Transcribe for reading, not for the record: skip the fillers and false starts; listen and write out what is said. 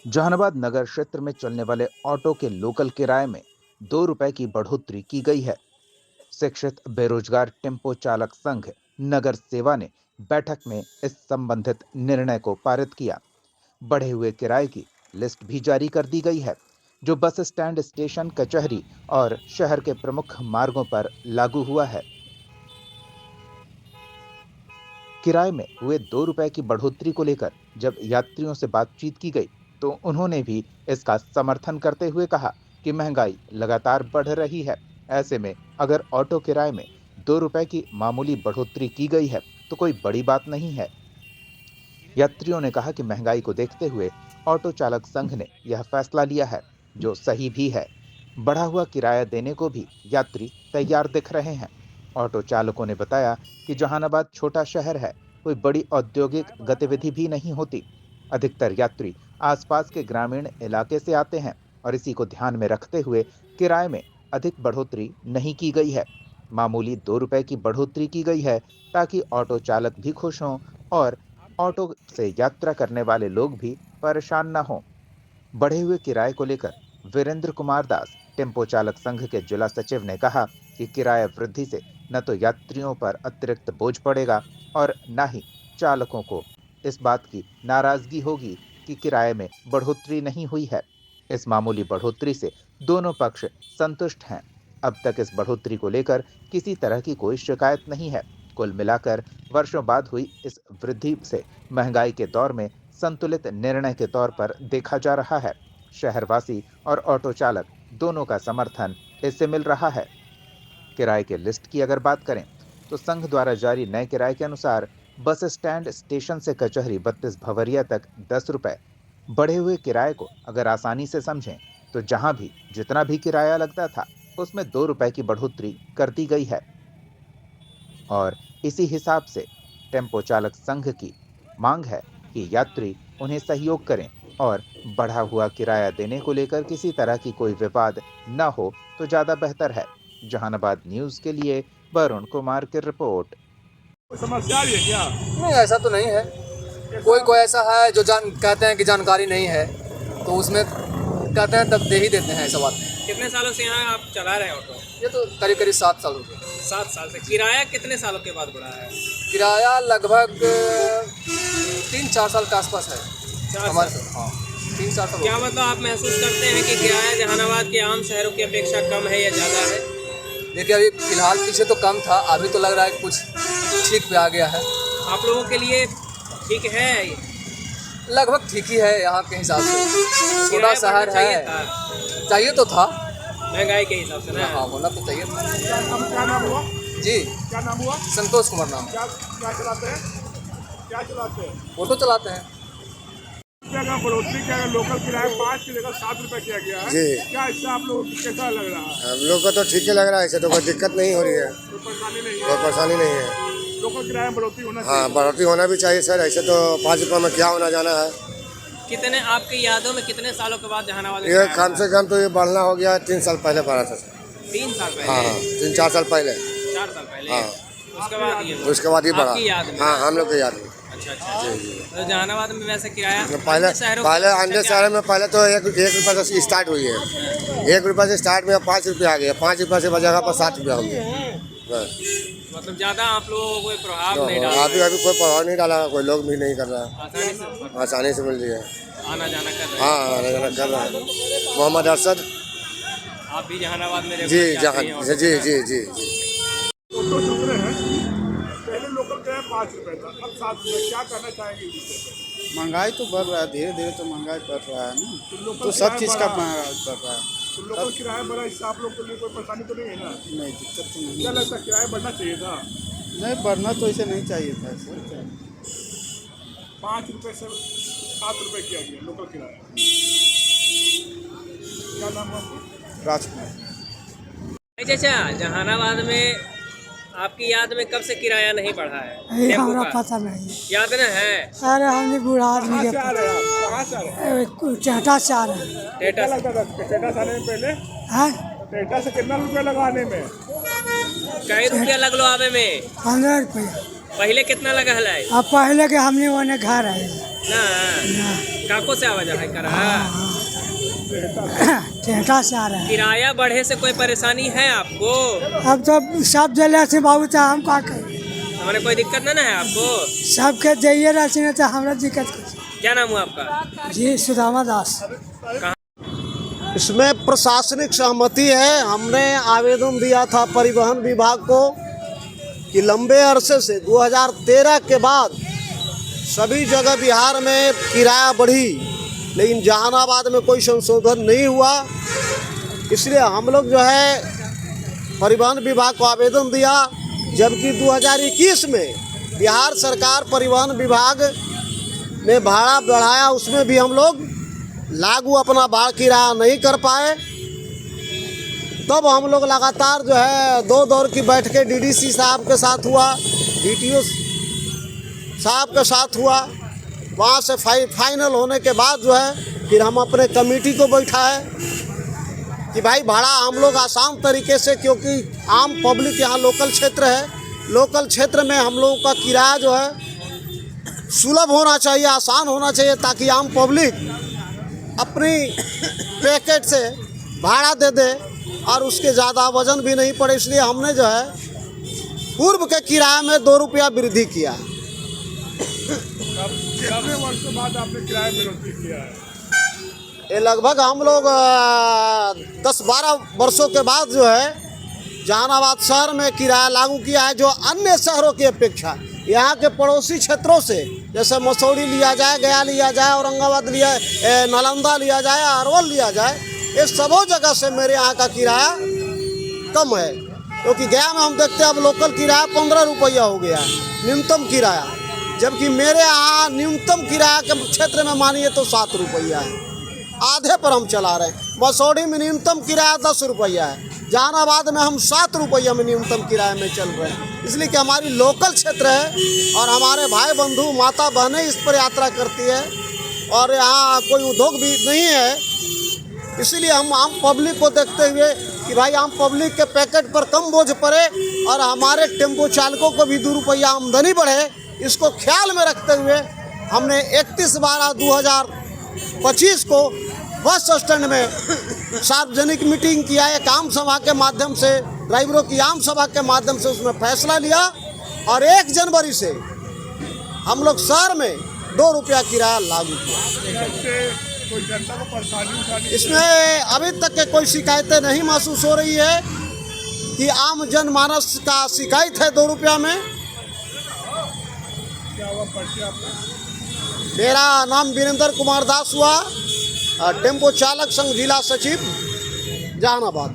जहानाबाद नगर क्षेत्र में चलने वाले ऑटो के लोकल किराए में 2 रुपए की बढ़ोतरी की गई है। शिक्षित बेरोजगार टेम्पो चालक संघ नगर सेवा ने बैठक में इस संबंधित निर्णय को पारित किया। बढ़े हुए किराए की लिस्ट भी जारी कर दी गई है, जो बस स्टैंड, स्टेशन, कचहरी और शहर के प्रमुख मार्गों पर लागू हुआ है। किराए में हुए 2 रुपए की बढ़ोतरी को लेकर जब यात्रियों से बातचीत की गई, तो उन्होंने भी इसका समर्थन करते हुए कहा कि महंगाई लगातार बढ़ रही है। ऐसे में अगर ऑटो किराए में 2 रुपए की मामूली बढ़ोतरी की गई है, तो कोई बड़ी बात नहीं है। यात्रियों ने कहा कि महंगाई को देखते हुए ऑटो चालक संघ ने यह फैसला लिया है, जो सही भी है। बढ़ा हुआ किराया देने को भी यात्री तैयार दिख रहे हैं। ऑटो चालकों ने बताया कि जहानाबाद छोटा शहर है, कोई बड़ी औद्योगिक गतिविधि भी नहीं होती। अधिकतर यात्री आसपास के ग्रामीण इलाके से आते हैं और इसी को ध्यान में रखते हुए किराए में अधिक बढ़ोतरी नहीं की गई है। मामूली 2 रुपए की बढ़ोतरी की गई है, ताकि ऑटो चालक भी खुश हों और ऑटो से यात्रा करने वाले लोग भी परेशान न हों। बढ़े हुए किराए को लेकर वीरेंद्र कुमार दास, टेम्पो चालक संघ के जिला सचिव, ने कहा कि किराया वृद्धि से न तो यात्रियों पर अतिरिक्त बोझ पड़ेगा और न ही चालकों को इस बात की नाराजगी होगी कि किराए में बढ़ोतरी नहीं हुई है। इस मामूली बढ़ोतरी से दोनों पक्ष संतुष्ट हैं। अब तक इस बढ़ोतरी को लेकर किसी तरह की कोई शिकायत नहीं है। कुल मिलाकर वर्षों बाद हुई इस वृद्धि से महंगाई के दौर में संतुलित निर्णय के तौर पर देखा जा रहा है। शहरवासी और ऑटो चालक दोनों का समर्थन इससे मिल रहा है। किराए के लिस्ट की अगर बात करें, तो संघ द्वारा जारी नए किराए के अनुसार बस स्टैंड, स्टेशन से कचहरी 32 भवरिया तक 10 रुपए। बढ़े हुए किराए को अगर आसानी से समझें, तो जहां भी जितना भी किराया लगता था, उसमें 2 रुपए की बढ़ोतरी कर दी गई है। और इसी हिसाब से टेम्पो चालक संघ की मांग है कि यात्री उन्हें सहयोग करें और बढ़ा हुआ किराया देने को लेकर किसी तरह की कोई विवाद न हो तो ज्यादा बेहतर है। जहानाबाद न्यूज के लिए वरुण कुमार की रिपोर्ट। कोई समस्या आ रही है क्या? नहीं, ऐसा तो नहीं है। कोई कोई ऐसा है जो कहते हैं कि जानकारी नहीं है, तो उसमें कहते हैं तब दे ही देते हैं, ऐसा बात नहीं। कितने सालों से यहाँ आप चला रहे हैं ऑटो? ये तो करीब करीब 7 साल हो गए। 7 साल से। किराया कितने सालों के बाद बढ़ा है? किराया लगभग 3-4 साल के आसपास है 4 हमारे साल। साथ। हाँ, 3-4 साल। क्या मतलब आप महसूस करते हैं कि किराया जहानाबाद के आम शहरों की अपेक्षा कम है या ज़्यादा है? देखिए, अभी फिलहाल पीछे तो कम था, अभी तो लग रहा है कुछ ठीक पे आ गया है। आप लोगों के लिए ठीक है? लगभग ठीक ही है यहाँ के हिसाब से। छोटा किराया शहर बढ़ना है, चाहिए तो था, महंगाई के हिसाब से ना? हाँ, होना तो चाहिए था। क्या नाम हुआ? जी, क्या नाम हुआ? संतोष कुमार नाम। क्या चलाते हैं? क्या चलाते हैं? ऑटो चलाते हैं। क्या अगर बढ़ोतरी क्या लोकल किराया 5 की जगह 7 रुपए किया गया है? जी। क्या इससे आप लोग कैसा लग रहा है? हम लोग को तो ठीक ही लग रहा है, इससे तो कोई दिक्कत नहीं हो रही है, कोई परेशानी नहीं कोई है? परेशानी नहीं है। लोकल किराया में बढ़ोतरी होना हाँ, चाहिए। बढ़ोतरी होना भी चाहिए सर, ऐसे तो 5 रुपये में क्या होना जाना है। कितने आपकी यादों में कितने सालों के बाद जहानाबाद में ये किराया कम से बढ़ा? कम तो ये बढ़ना हो गया 3 साल पहले बढ़ा था सर। 3 साल पहले? हाँ, 3-4 साल पहले। 4 साल पहले? हाँ। उसके बाद ये उसके बाद ही बढ़ा। आपकी याद में? हाँ, हम लोग की याद में। अच्छा अच्छा। तो जहानाबाद में वैसे किराया पहले अन्य शहरों के पहले अपेक्षा अन्य क्या शहर में पहले तो 1 रुपये से स्टार्ट हुई है। 1 रुपये से स्टार्ट में 5 रुपये आ गया, 5 रुपये से जगह पर 7 रुपये हो गया। बस। मतलब ज़्यादा आप लोगों को कोई प्रभाव नहीं डाला? अभी कोई प्रभाव नहीं डाला, कोई लोग भी नहीं कर रहा, आसानी से आसानी से मिल रही है। आना जाना कर रहे हैं? हाँ, आना जाना कर रहा है। मोहम्मद अरशद। आप भी जहानाबाद में जी, रेगुलर जहाँ जाते हैं ऑटो जी से? जी जी जी। ऑटो चल रहे हैं, पहले लोकल किराया 5 रुपए था, अब 7 रुपए। क्या करना चाहेंगे इस विषय पे? महंगाई तो बढ़ रहा है, धीरे धीरे तो महंगाई बढ़ रहा है ना, लोकल तो सब किराया चीज़ का बढ़ा। महंगाई बढ़ रहा है। तो लोकल किराया बढ़ा, इससे आप लोग के लिए कोई परेशानी तो नहीं है ना? नहीं, दिक्कत तो नहीं क्या लगता है किराया बढ़ना चाहिए था? नहीं, बढ़ना तो ऐसे नहीं चाहिए था ऐसे। 5 रुपए से 7 रुपए किया गया लोकल किराया। क्या नाम है आपका? राजकुमार। चाचा, जहानाबाद में आपकी याद में कब से किराया नहीं बढ़ा है? ये टेम्पो हमरा का पता नहीं। याद न है? अरे हमने बूढ़ा आदमी कहाँ के से आ रहे हैं आप? कहाँ से आ रहे हैं? चहटा से आ रहे हैं। डेटा क्या लगता था टेटा से आने में पहले? हैं? टेटा से कितना रुपया लगाने में? कई रुपया लगलो आवे में? 15 रुपया। पहले कितना लगा है? अब पहले के हमने वहाँ घर है ना काको से आवाज है करा ठेठा से आ रहा है। किराया बढ़े से कोई परेशानी है आपको? अब तो सब जले से बाबू चाहे हम का करें, हमारे कोई दिक्कत ना है आपको? सबके जाइए रही तो हमारा दिक्कत कुछ। क्या नाम हुआ आपका? जी सुदामा दास। इसमें प्रशासनिक सहमति है। हमने आवेदन दिया था परिवहन विभाग को कि लंबे अरसे से 2013 के बाद सभी जगह बिहार में किराया बढ़ी, लेकिन जहानाबाद में कोई संशोधन नहीं हुआ। इसलिए हम लोग जो है परिवहन विभाग को आवेदन दिया, जबकि 2021 में बिहार सरकार परिवहन विभाग ने भाड़ा बढ़ाया, उसमें भी हम लोग लागू अपना भाड़ा किराया नहीं कर पाए। तब हम लोग लगातार जो है 2 दौर की बैठकें डीडीसी साहब के साथ हुआ, डीटीओ साहब के साथ हुआ। वहाँ से फाइनल होने के बाद जो है फिर हम अपने कमेटी को बैठाए कि भाई भाड़ा हम लोग आसान तरीके से, क्योंकि आम पब्लिक यहाँ लोकल क्षेत्र है, लोकल क्षेत्र में हम लोगों का किराया जो है सुलभ होना चाहिए, आसान होना चाहिए, ताकि आम पब्लिक अपनी पैकेट से भाड़ा दे दे और उसके ज़्यादा वजन भी नहीं पड़े। इसलिए हमने जो है पूर्व के किराए में 2 रुपया वृद्धि किया। कितने वर्षों बाद आपने किराए में वृद्धि किया है? ये लगभग हम लोग 10-12 वर्षों के बाद जो है जहानाबाद शहर में किराया लागू किया है, जो अन्य शहरों की अपेक्षा यहाँ के पड़ोसी क्षेत्रों से, जैसे मसौड़ी लिया जाए, गया लिया जाए, औरंगाबाद लिया, नालंदा लिया जाए, अरवल लिया जाए, ये सबों जगह से मेरे यहाँ का किराया कम है। क्योंकि गया में हम देखते हैं अब लोकल किराया 15 रुपया हो गया है न्यूनतम किराया, जबकि मेरे यहाँ न्यूनतम किराया के क्षेत्र में मानिए तो 7 रुपया है, आधे पर हम चला रहे हैं। मसौड़ी में न्यूनतम किराया 10 रुपया है, जहानाबाद में हम 7 रुपया में न्यूनतम किराए में चल रहे हैं। इसलिए कि हमारी लोकल क्षेत्र है और हमारे भाई बंधु माता बहनें इस पर यात्रा करती है और यहाँ कोई उद्योग भी नहीं है। इसीलिए हम आम पब्लिक को देखते हुए कि भाई आम पब्लिक के पैकेट पर कम बोझ पड़े और हमारे टेम्पो चालकों को भी 2 रुपया आमदनी बढ़े, इसको ख्याल में रखते हुए हमने 31/12/2025 को बस स्टैंड में सार्वजनिक मीटिंग किया, एक आम सभा के माध्यम से, ड्राइवरों की आम सभा के माध्यम से उसमें फैसला लिया और 1 जनवरी से हम लोग शहर में 2 रुपया किराया लागू किया। कोई जनता को परेशानी उठानी? इसमें अभी तक के कोई शिकायतें नहीं महसूस हो रही है कि आम जनमानस का शिकायत है 2 रुपया में। क्या हुआ पर्ची आपका? मेरा नाम वीरेंद्र कुमार दास हुआ, टेम्पो चालक संघ जिला सचिव जहानाबाद।